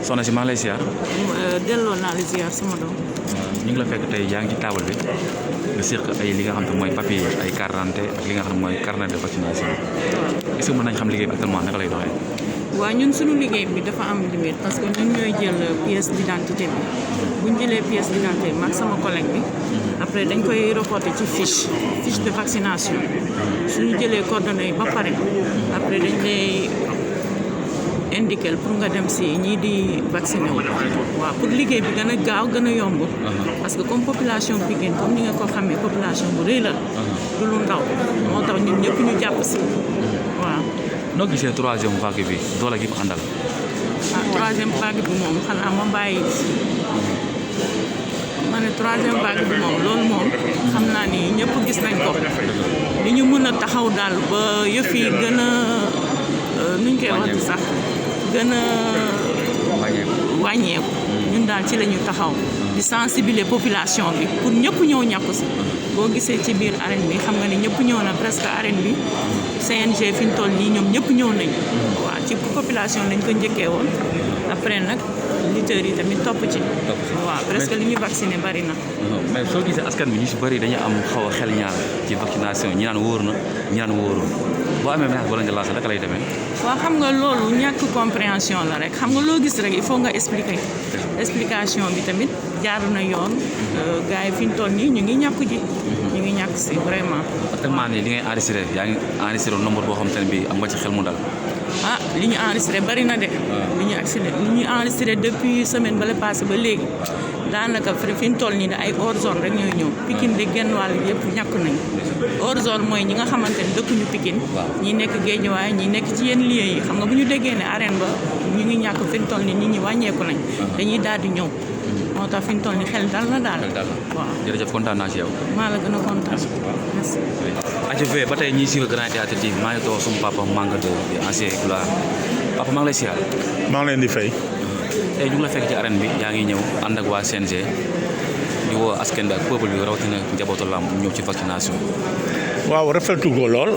soxna si maa ngi lay ziar. delloo naa la ziar sama doom. ñu ngi la fekk tey yaa ngi ci table bi nga seq ay li nga xam ne mooy papier ay carte d'identité ak li nga xam ne mooy carnet de vaccination est-ce que mën nañ xam liggéey bi actuellement naka lay doxee. waaw ñun suñu liggéey bi dafa am limite parce que ñun ñooy jël pièce d'identité bi bu ñu jëlee pièce d'identité bi mag sama collègue bi après dañ koy reporter ci fiche de vaccination suñu jëlee coordonnées yi ba pare après dañ lay indiquer pour nga dem si ñii di vacciner wu waaw pour liggéey bi gën a gaaw gën a yomb parce que comme population Pikine comme ni nga ko xamee population bu rëy la du lu ndaw moo tax ñun ñëpp ñu jàpp si waaw. noo gisee troisième vague bi doole gi mu àndal. Troisième vague bi moom xanaa ma bàyyi ma ne troisième vague bi moom loolu moom xam naa ni ñëpp gis nañ ko li ñu mën a taxaw daal ba yëf yi gën a nuñ koy waxati sax gën a wàññeeku ñun daal ci la ñu taxaw di sensibiliser population bi pour ñëpp ñëw ñàkku si boo gisee ci biir arène bi xam nga ne ñëpp ñëw na presque arène bi CNG fi ñu toll nii ñoom ñëpp ñëw nañ waaw ci population lañ ko njëkkee woon après nag lutteurs yi tamit topp ci waaw presque li ñu vacciné bari na. mais soo gisee askan bi ñu si bëri dañu am xaw a xel ñaar ci vaccination ñi naan wóor na ñi naan wóorul boo amee message boo leen di lancer naka lay demee. waaw xam nga loolu ñàkk compréhension la rek xam nga loo gis rek il faut nga expliquer explication bi tamit jaar na yoon gars yi fi ñu toll nii ñu ngi ñàkku ji ñu ngi ñàkk si vraiment. actuellement nii li ngay enregistré yaa ngi enregistré nombre boo xam te ne bii am nga ci xel mu dal. li ñu enregistré bari na de. li ñu enregistré depuis semaine bala passé ba léegi daanaka fi ñu toll nii de ay hors zone rek ñooy ñëw Pikine de genn wàll yëpp ñàkk nañu hors zone mooy ñi nga xamante ne dëkkuñu Pikine ñi nekk Guédiawaye ñi nekk ci yenn lieux yi xam nga bu ñu déggee ne arène ba ñu ngi ñàkk fi ñu toll nii nit ñi wàññeeku nañ dañuy daal di ñëw moo tax fi ñu toll nii xel dal na daal waaw. jërëjëf kontaan naa ci yow. maa la gën a kontaan merci. ATV ba tey ñiy suivre Grand Théâtre TV maa ngi toog suma papa Manga de ancien gloire papa maa ngi lay siyaar. maa ngi leen di fay. tey ñu ngi la fekk ci arène bi yaa ngi ñëw ànd ak waa CNG di woo askan bi ak peuple bi rawatina njabootu làmb ñëw ci vaccination. waaw rafetlu ko lool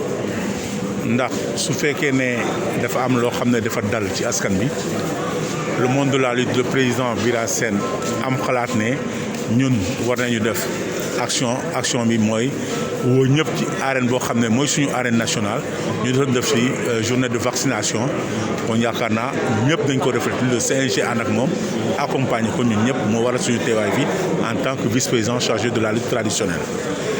ndax su fekkee ne dafa am loo xam ne dafa dal ci askan bi le monde de la lutte le président Bira Sène am xalaat ne ñun war nañu def action bi mooy woo ñëpp ci arène boo xam ne mooy suñu arène nationale ñu doon def ci journée de vaccination kon yaakaar naa ñëpp dañ ko rafetlu le CNG ànd ak moom accompagner ko ñun ñëpp moo waral suñu teewaay fi en tant que vice-président chargé de la lutte traditionnelle.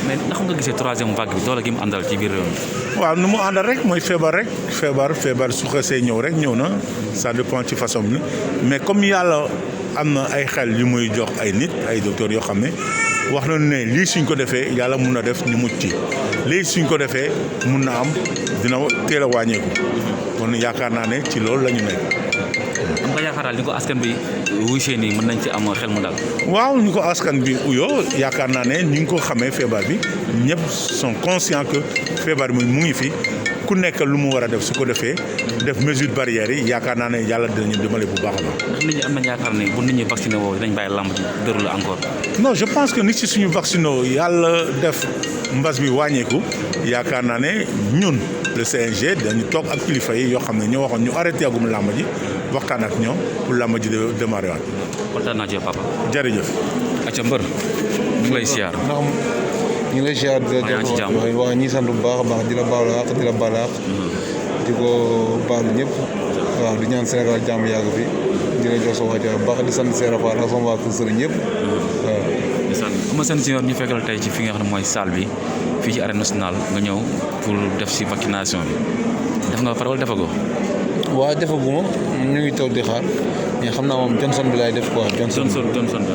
mais ndax nga gisee troisième vague bi doole gi mu àndal ci biir réew mi. waaw nu mu àndal rek mooy feebar su xasee ñëw rek ñëw na ça dépend ci façon bi mais comme yàlla am na ay xel yu muy jox ay nit ay docteurs yoo xam ne wax nañu ne lii suñ ko defee yàlla mun na def ñu mucc ci lii suñ ko defee mun na am dina teel a wàññeeku kon yaakaar naa ne ci loolu la ñu nekk. am nga yaakaar daal ni ko askan bi wuysee nii mën nañ ci am xel mu dal. waaw ñu ko askan bi uyoo yaakaar naa ne ni nga ko xamee feebar bi ñëpp sont conscients que feebar bi mu ngi fi ku nekk lu mu war a def su ko defee def mesure barrières yi yaakaar naa ne yàlla dinañu dimbale bu baax a baax. ndax nit ñi am nañ yaakaar ne bu nit ñi vacciné woo dinañ bàyyi làmb ji déroulé encore. non je pense que nit ci suñu vacciné yàlla def mbas bi wàññeeku yaakaar naa ne ñun le CNG dañu toog ak kilifa yi yoo xam ne ñoo waxoon ñu arrêté agum làmb ji waxtaan ak ñoom pour làmb ji démarrer waat. kontaan naa ci yow papa. jërëjëf. acca mbër ñu ngi lay siyaar. ñu ngi lay siyaar di la wax ñi sant bu baax a baax di la baalu àq di la baal àq di ko baalu ñëpp waaw di ñaan Sénégal jàmm yàgg fi di la jox sa waajal bu baax di sant Seera Fall ak sama waa kër sëriñ ñëpp waaw. di sant ama seen si ñu fekkal tey ci fi nga xam ne mooy salle bi fii ci arène nationale nga ñëw pour def si vaccination bi def nga pare wala defagoo. waaw defaguma ñu ngi toog di xaar mais xam naa moom Johnson bi laay def quoi.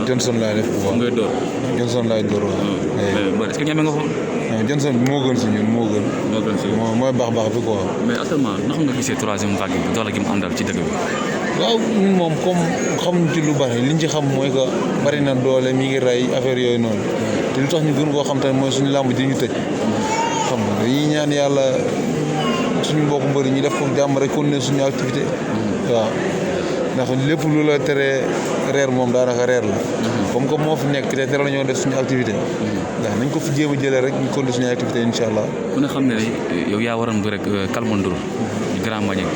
Johnson laay def quoi. ngay door Johnson laay door waaw. est-ce que ñeme nga ko. Johnson bi moo gën si ñun moo gën. mooy baax bi quoi. mais actuellement ndax nga gisee troisième vague bi doole gi mu àndal ci dëgg bi. waaw ñun moom comme xamuñ ci lu bari liñ ci xam mooy que bari na doole mi ngi rey affaire yooyu noonu te lu tax ñu gën koo xam tamit mooy suñu làmb ji ñu tëj xam nga dañuy ñaan yàlla suñu mbokku mbëri ñu def ko jàmm rek continuer suñu activité waaw ndax lépp lu la tere reer moom daanaka reer la comme que moo fi nekk te tere la ñoo def suñu activité ndax nañ ko fi jéem a jëlee rek ñu continuer suñu activité incha allah. ku ne xam ne yow yaa waroon bi rek Kalma Ndour grand Mbagnick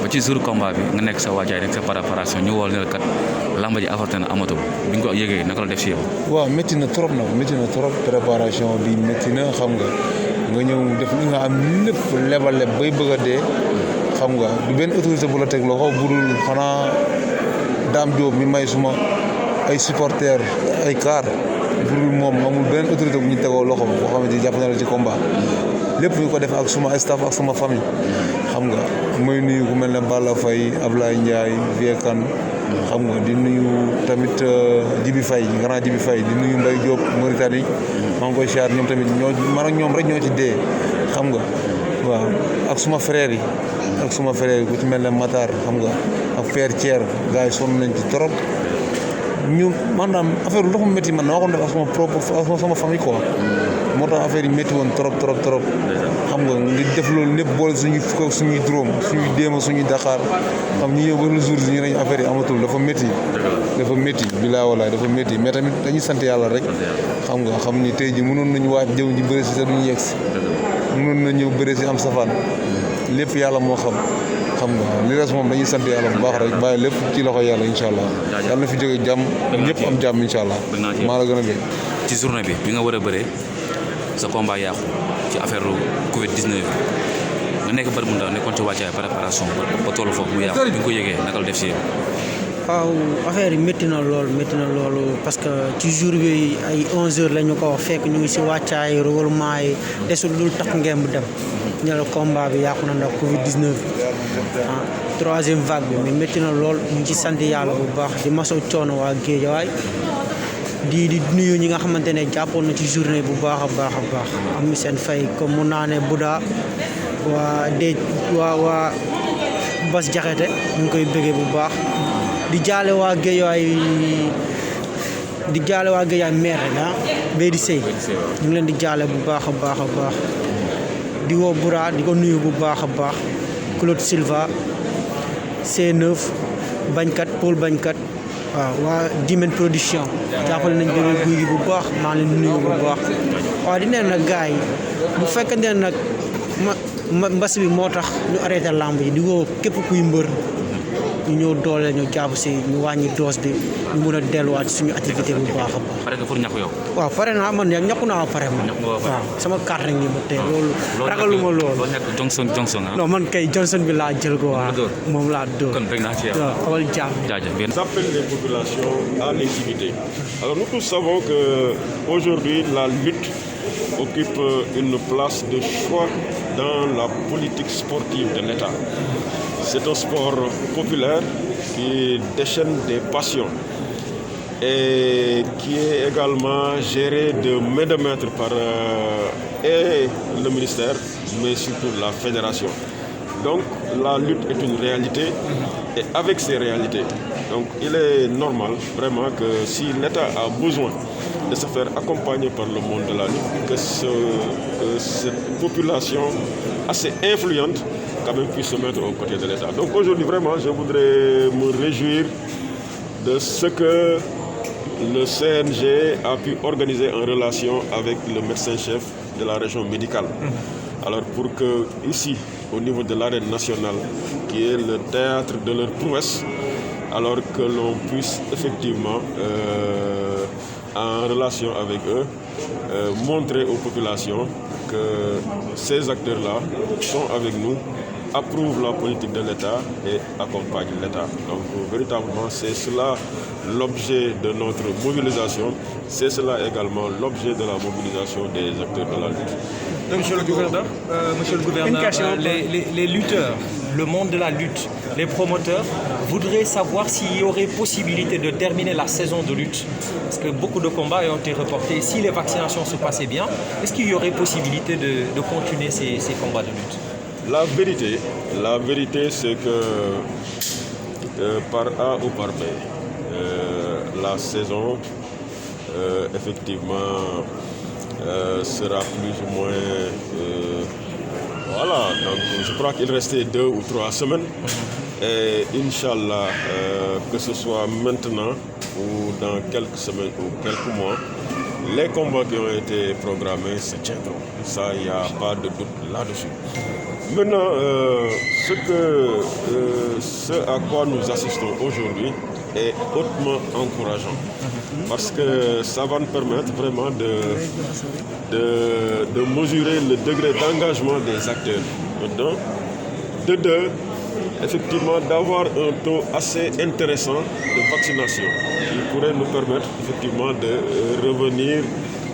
ba ci jour combat bi nga nekk sa waajaay nekk sa préparation ñu wol ne la kat lamba ji avorté na amatul bi nga ko yëgee naka la def si yow. waaw métti na trop nag métti na trop préparation bi métti na xam nga ñëw def li nga am lépp lebal bay bëgg a dee xam nga du benn autorité bu la teg loxo budul xanaa Dame Diop mi may suma ay supporters ay car budul moom amul benn autorité bu ñu tegoo loxo boo xamante ni jàpp na la ci combat lépp ñu ko def ak suma staff ak suma famille xam nga may nuyu ku mel ne Balla Faye Ablaye Ndiaye Viekan xam nga di nuyu tamit Djibi Faye grand Djibi Faye di nuyu Mbaye Diop Mauritanie maa ngi koy siyaar ñoom tamit man ak ñoom rek ñoo ci dee xam nga waaw ak suma frère yi ku ci mel ne Matar xam nga ak Père Thier gars yi sonn nañ ci trop ñu maanaam affaire lu mu métti man dama ko def ak sama propre ak sama famille quoi moo tax affaire yi métti woon trop xam nga ngi def loolu lépp boole suñuy fukk ak suñuy juróom suñuy déema suñuy Dakar xam ñu ñëw ba le jour ñu nañ affaire yi amatul dafa métti bilaa walaay dafa métti mais tamit dañuy sant yàlla rek xam nga xam ni tey ji mënoon nañu waaj jëw ji bëri si te duñu yegsi mënoon na ñëw bëri si am safaan lépp yàlla moo xam nga li des moom dañuy sant yàlla bu baax rek bàyyi lépp ci loxo yàlla incha allah yàlla na fi jóge jàmm ñëpp am jàmm incha allah maa la gën a bëgg ci journée bi nga war a bëree sa combat yàqu ci affaire Covid 19 nga nekk bari mu ndaw nekkoon ci wàccaay préparation ba tollu foofu mu yàqu bi nga ko yëgee naka la def si yow. waaw affaire yi métti na loolu parce que ci jour bi ay 11h la ñu ko wax fekk ñu ngi si wàccaay règlement yi desul lu tax ngemb dem ñu la combat bi yàqu na ndax Covid 19 troisième vague bi mais métti na lool ñu ngi ci sant yàlla bu baax di masaw coono waa Géejawaay di nuyu ñi nga xamante ne jàppoon na ci journée bu baax a baax am seen fay comme mun naa ne Bouda waa Bas Jaxate ñu ngi koy bëggee bu baax di jaale waa Géejawaay maire rek bay di sëy ñu ngi leen di jaale bu baax a baax di woo Bouda di ko nuyu bu baax a baax Claude Silva C9 bañkat Paul bañkat waaw waa Dimen production jàppale nañ bébé guy gi bu baax maa leen nuyu bu baax waaw di neen nag gars yi bu fekkente ne nag mbas bi moo tax ñu arrêté lamb yi di woo képp kuy mbër ñu ñëw doole ñu jàpp si ñu wàññi dose bi ñu mën a delluwaat suñu activité bu baax a baax. pare nga pour ñàkk yow. waaw pare naa man ñàkku naa pare man. waaw sama carte rek nii ma tey loolu. ragaluma loolu loo ñàkk Johnson ah. non man kay Johnson bi laa jël ko waa moom laa dóor. kon bëgg naa ci yow. waaw awal jàmm. jaajëf bien. J'appelle les populations à les imiter. Alors nous tous savons que aujourd'hui la lutte occupe une place de choix dans la politique sportive de l'État. C'est un sport populaire qui déchaîne des passions et qui est également géré de main de maître par et le ministère, mais surtout la fédération. Donc la lutte est une réalité et avec ces réalités, donc il est normal vraiment que si l'État a besoin de se faire accompagner par le monde de la lutte, que cette population assez influente quand même puisse se mettre aux côtés de l'État. Donc aujourd'hui vraiment je voudrais me réjouir de ce que le CNG a pu organiser en relation avec le médecin-chef de la région médicale. Alors pour que ici, au niveau de l'arène nationale, qui est le théâtre de leur prouesse, alors que l'on puisse effectivement, en relation avec eux, montrer aux populations que ces acteurs-là sont avec nous, approuvent la politique de l'État et accompagnent l'État. Donc véritablement, c'est cela l'objet de notre mobilisation, c'est cela également l'objet de la mobilisation des acteurs de la lutte. Donc, Monsieur le gouverneur, les lutteurs, le monde de la lutte, les promoteurs voudraient savoir s'il y aurait possibilité de terminer la saison de lutte. Parce que beaucoup de combats ont été reportés. Si les vaccinations se passaient bien, est-ce qu'il y aurait possibilité de continuer ces combats de lutte? La vérité, c'est que par A ou par B, la saison, effectivement, sera plus ou moins... voilà, donc je crois qu'il restait 2 ou 3 semaines. Et Inch'Allah, que ce soit maintenant ou dans quelques semaines ou quelques mois, les combats qui ont été programmés se tiendront. Ça, il n'y a pas de doute là-dessus. Maintenant, ce à quoi nous assistons aujourd'hui est hautement encourageant parce que ça va nous permettre vraiment de mesurer le degré d'engagement des acteurs. De deux, effectivement, d'avoir un taux assez intéressant de vaccination qui pourrait nous permettre effectivement de revenir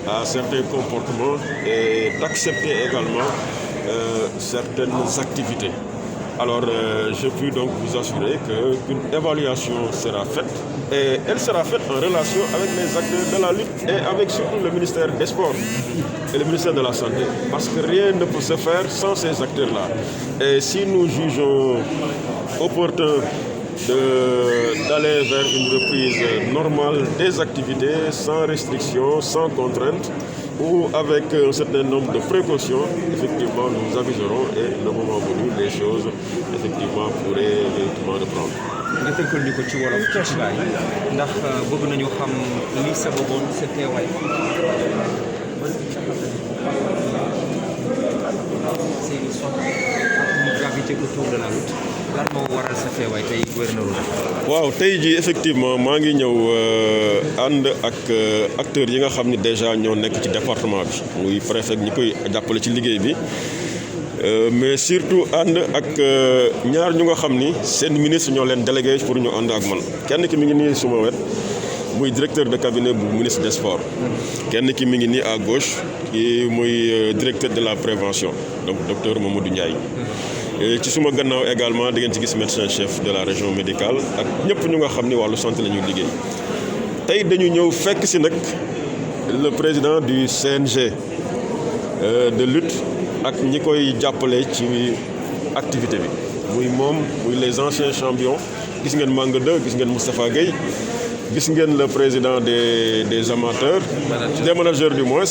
à certains comportements et d'accepter également certaines activités. Alors, je puis donc vous assurer qu'une évaluation sera faite et elle sera faite en relation avec les acteurs de la lutte et avec surtout le ministère des Sports et le ministère de la Santé. Parce que rien ne peut se faire sans ces acteurs-là. Et si nous jugeons opportun d'aller vers une reprise normale des activités, sans restriction, sans contrainte, ou avec un certain nombre de précautions, effectivement, nous aviserons et le moment venu, les choses, effectivement, pourraient effectivement reprendre. nga tënkal ñu ko ci wolof ci xibaar yi ndax bëgg nañu xam li sababoon sa teewaay. C'est une sorte de gravité autour de la lutte. Lan moo waral sa teewaay tey gouverneur la. waaw tey jii effectivement maa ngi ñëw ànd ak acteurs yi nga xam ni déjà ñoo nekk ci département bi muy préfet ñi koy jàppale ci liggéey bi mais surtout ànd ak ñaar ñu nga xam ni seen ministre ñoo leen délégué pour ñu ànd ak man kenn ki mi ngi nii suma wet muy directeur de cabinet bu ministre des sports kenn ki mi ngi nii à gauche ki muy directeur de la prévention donc docteur Mamadou Ndiaye. ci suma gannaaw également da ngeen ci gis médecin chef de la région médicale ak ñëpp ñu nga xam ni wàllu santé la ñuy liggéey tey dañu ñëw fekk si nag le président du CNG de lutte ak ñi koy jàppale ci activité bi muy moom muy les anciens champions gis ngeen Manga 2 gis ngeen Moustapha Gueye gis ngeen le président des amateurs des managers du moins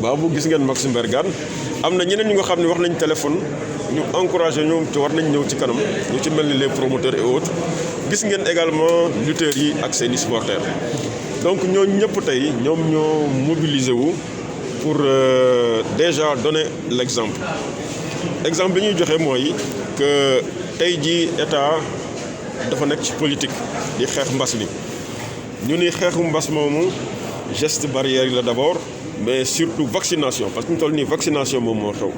Babou gis ngeen Maxime Bergane am na ñeneen ñu nga xam ne wax nañ téléphone ñu encouragé ñoom ci war nañ ñëw ci kanam ñu ci mel ni les promoteurs et autres gis ngeen également lutteurs yi ak seeni supporters donc ñooñu ñëpp tey ñoom ñoo mobilisé wu pour déjà donner l'exemple exemple bi ñuy joxe mooy que tey jii état dafa nekk ci politique di xeex mbas mi ñu ni xeexu mbas moomu geste barrière yi la d'abord mais surtout vaccination parce que ñu toll nii vaccination moom moo xew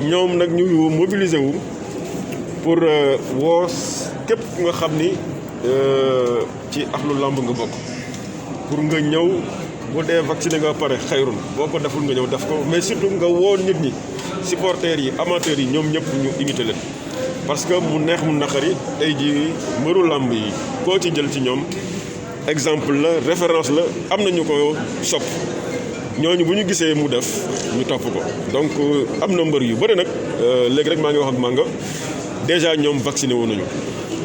ñoom nag ñu mobiliser wu pour woo képp ku nga xam ni ci axlu làmb nga bokk pour nga ñëw bu dee vacciné nga pare xayrun boo ko deful nga ñëw def ko mais surtout nga woo nit ñi supporters yi amateurs yi ñoom ñëpp ñu imité leen parce que mu neex mu naqari tey jii mbëru làmb yi koo ci jël ci ñoom exemple la référence la am na ñu ko sopp ñooñu bu ñu gisee mu def ñu topp ko donc am na mbër yu bëri nag léegi rek maa ngi wax ak Manga déjà ñoom vacciné wu nañu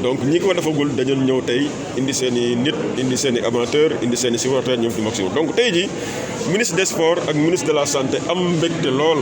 donc ñi ko defagul dañu ñëw tey indi seen i nit indi seen i amateur indi seen i supporters ñoom di vacciné donc tey ji ministre des sports ak ministre de la santé am mbégte lool.